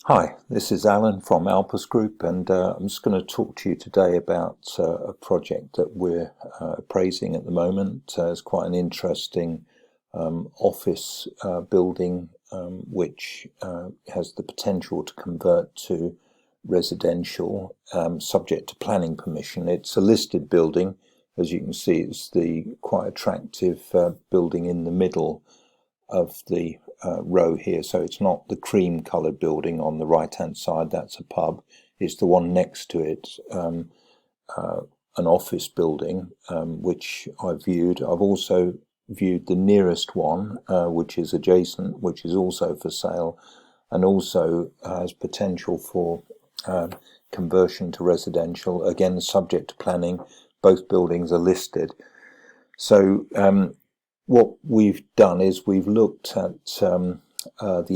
Hi, this is Alan from Alpus Group, and I'm just going to talk to you today about a project that we're appraising at the moment. It's quite an interesting office building which has the potential to convert to residential, subject to planning permission. It's a listed building. As you can see, it's the quite attractive building in the middle of the row here. So it's not the cream coloured building on the right hand side, that's a pub. It's the one next to it, an office building, which I viewed. I've also viewed the nearest one, which is adjacent, which is also for sale, and also has potential for conversion to residential, again subject to planning. Both buildings are listed. So what we've done is we've looked at the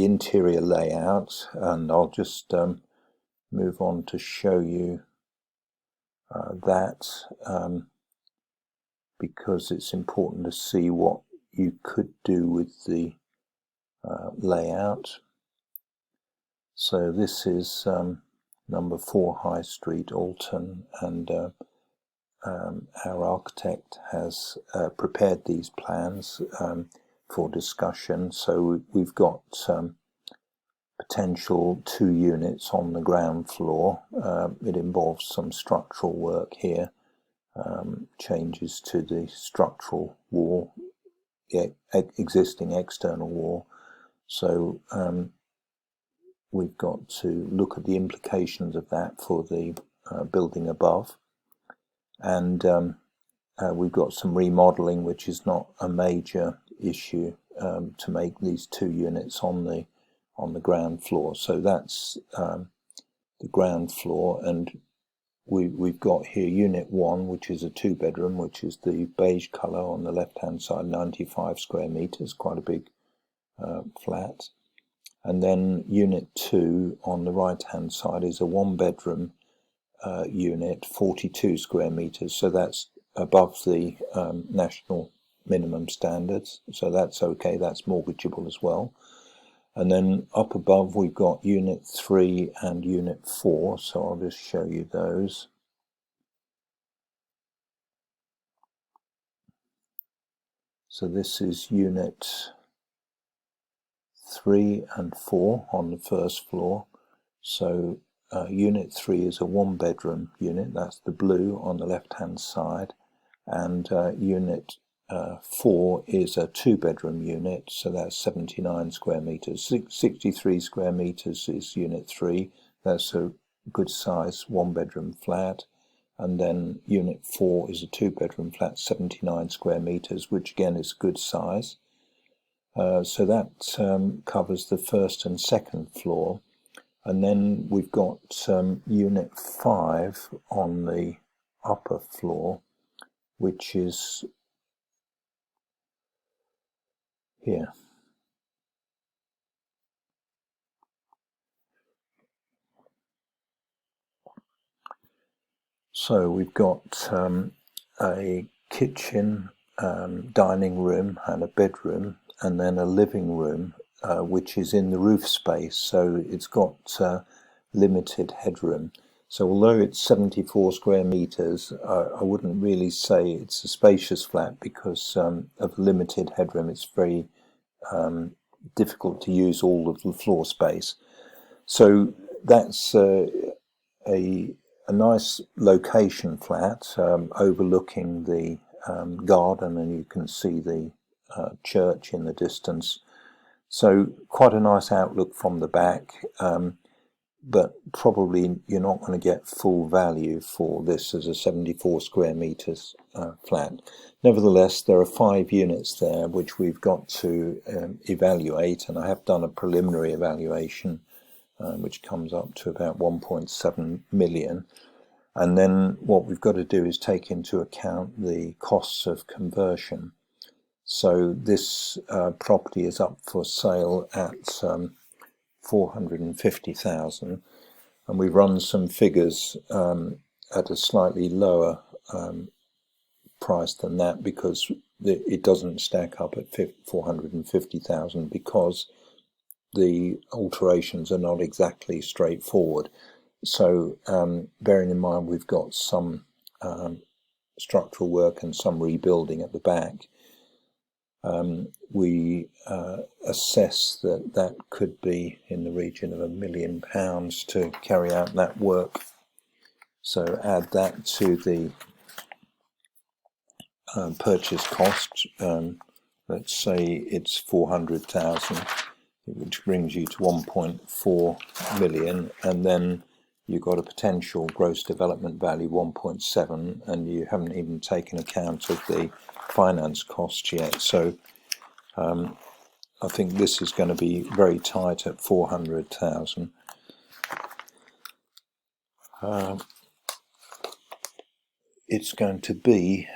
interior layout, and I'll just move on to show you that because it's important to see what you could do with the layout. So this is number 4 High Street, Alton, and our architect has prepared these plans for discussion. So we've got potential 2 units on the ground floor. It involves some structural work here, changes to the structural wall, the existing external wall. So we've got to look at the implications of that for the building above. And we've got some remodelling, which is not a major issue, to make these 2 units on the ground floor. So that's the ground floor, and we've got here unit 1, which is a 2-bedroom, which is the beige colour on the left hand side, 95 square metres, quite a big flat. And then unit 2 on the right hand side is a 1-bedroom unit, 42 square metres, so that's above the national minimum standards, so that's okay, that's mortgageable as well. And then up above we've got unit 3 and unit 4, so I'll just show you those. So this is unit 3 and 4 on the first floor. So unit 3 is a 1-bedroom unit, that's the blue on the left hand side, and unit 4 is a 2-bedroom unit, so that's 79 square metres. 63 square metres is unit 3, that's a good size 1-bedroom flat, and then unit 4 is a 2-bedroom flat, 79 square metres, which again is good size. So that covers the first and second floor. And then we've got unit 5 on the upper floor, which is here. So we've got a kitchen, dining room and a bedroom, and then a living room, which is in the roof space, so it's got limited headroom. So although it's 74 square metres, I wouldn't really say it's a spacious flat because of limited headroom. It's very difficult to use all of the floor space. So that's a nice location flat, overlooking the garden, and you can see the church in the distance. So quite a nice outlook from the back, but probably you're not going to get full value for this as a 74 square metres flat. Nevertheless, there are 5 units there which we've got to evaluate, and I have done a preliminary evaluation which comes up to about 1.7 million. And then what we've got to do is take into account the costs of conversion. So this property is up for sale at 450,000, and we've run some figures at a slightly lower price than that, because it doesn't stack up at 450,000, because the alterations are not exactly straightforward. So bearing in mind we've got some structural work and some rebuilding at the back, we assess that that could be in the region of £1 million to carry out that work. So add that to the purchase cost. Let's say it's 400,000, which brings you to 1.4 million, and then you've got a potential gross development value 1.7, and you haven't even taken account of the finance costs yet. So I think this is going to be very tight at 400,000. It's going to be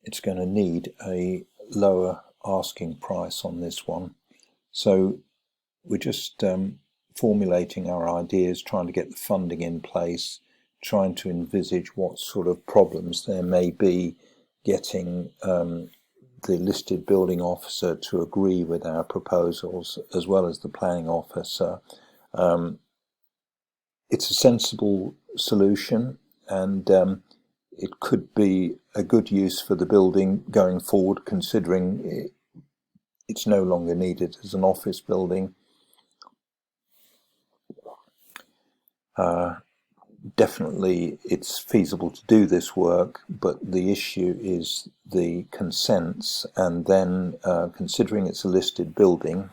it's going to need a lower asking price on this one. So we're just formulating our ideas, trying to get the funding in place, trying to envisage what sort of problems there may be getting the listed building officer to agree with our proposals, as well as the planning officer. It's a sensible solution, and it could be a good use for the building going forward, considering it's no longer needed as an office building. Definitely it's feasible to do this work, but the issue is the consents, and then considering it's a listed building,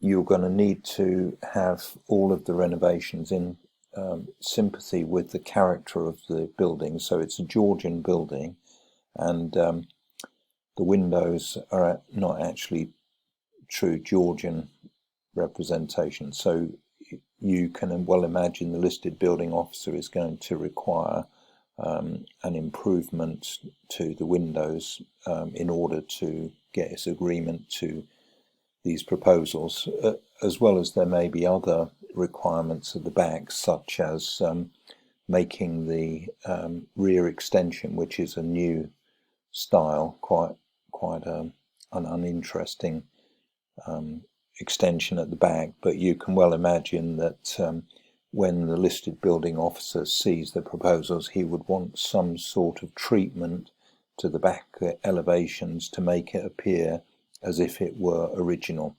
you're going to need to have all of the renovations in sympathy with the character of the building. So it's a Georgian building, and the windows are not actually true Georgian representation. So you can well imagine the listed building officer is going to require an improvement to the windows in order to get his agreement to these proposals, as well as there may be other requirements at the back, such as making the rear extension, which is a new style, quite an uninteresting extension at the back. But you can well imagine that when the listed building officer sees the proposals, he would want some sort of treatment to the back elevations to make it appear as if it were original.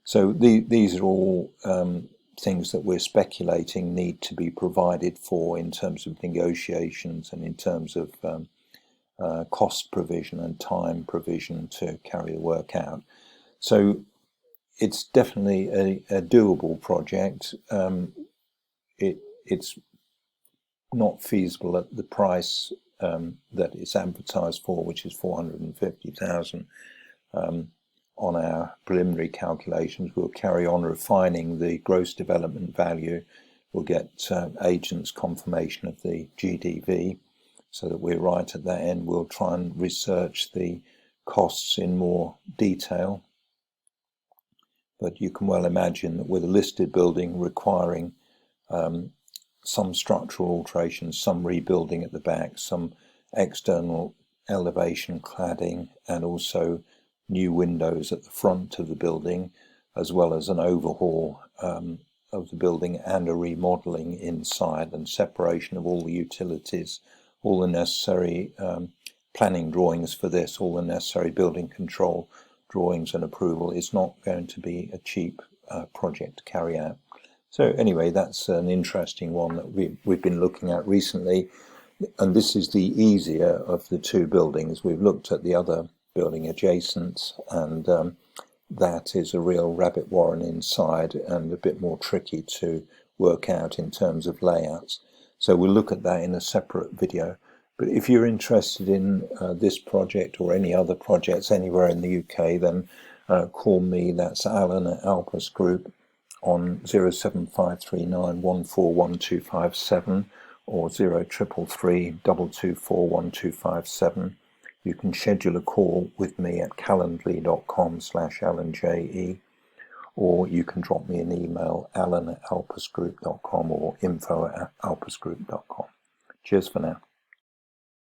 So these are all things that we're speculating need to be provided for in terms of negotiations and in terms of cost provision and time provision to carry the work out. So it's definitely a doable project. It's not feasible at the price that it's advertised for, which is 450,000. On our preliminary calculations, we'll carry on refining the gross development value. We'll get agents' confirmation of the GDV, so that we're right at that end. We'll try and research the costs in more detail. But you can well imagine that with a listed building requiring some structural alterations, some rebuilding at the back, some external elevation cladding, and also new windows at the front of the building, as well as an overhaul of the building and a remodelling inside and separation of all the utilities, all the necessary planning drawings for this, all the necessary building control drawings and approval. It's not going to be a cheap project to carry out. So anyway, that's an interesting one that we've been looking at recently, and this is the easier of the two buildings. We've looked at the other building adjacent, and that is a real rabbit warren inside and a bit more tricky to work out in terms of layouts. So we'll look at that in a separate video. But if you're interested in this project or any other projects anywhere in the UK, then call me. That's Alan at Alpus Group on 07539 141257 or 0333 224 1257. You can schedule a call with me at calendly.com/AlanJE, or you can drop me an email, alan@alpusgroup.com or info@alpusgroup.com. Cheers for now.